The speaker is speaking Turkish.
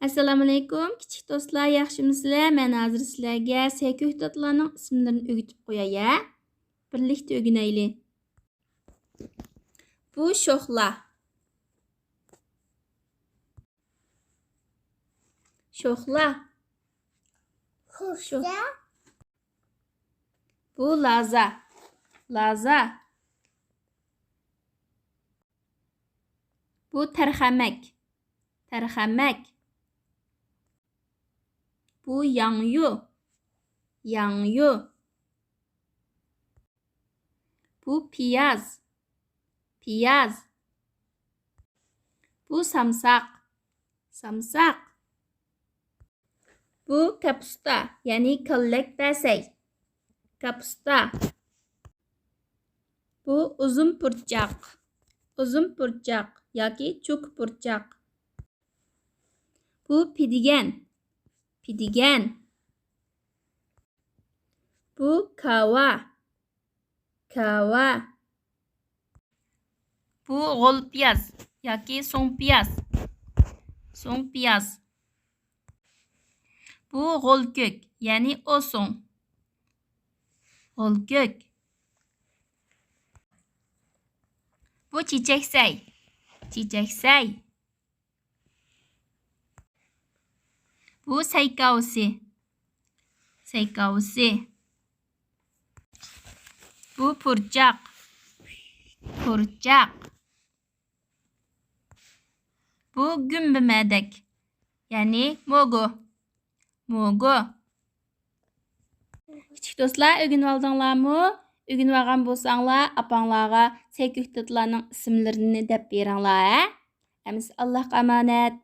Assalomu alaykum, kichik do'stlar, yaxshimisizlar? Men hozir sizlarga ko'ktatlarning ismlarini o'rgatib qo'yay. Birlikda o'rganaylik. Bu sho'xlar. Sho'xlar. Bu laza. Laza. Bu tarxamak. Tarxamak. Bu yangyu. Yangyu. Bu piyaz. Piyaz. Bu samsak. Samsak. Bu kapusta, yani kallak desey. Kapusta. Bu uzun purcaq. Uzun purcaq yoki cho'k purcaq. Bu pidigan. Pidigan. Bu kava. Kava. Bu g'o'lpiyaz yoki so'ngpiyaz. So'ngpiyaz. Bu g'o'lko'k, yani osong. G'o'lko'k. Bu çiçeksay. Çiçeksay. Bu saykausi. Saykausi. Bu purcaq. Purcaq. Bu gümbümədək, yani mogo. Mogo. Kichik do'stlar, o'rganib oldinglarmi? O'rganib olgan bo'lsanglar, apanglarga ko'ktatlarning ismlarini deb beringlar. Allohga omonat.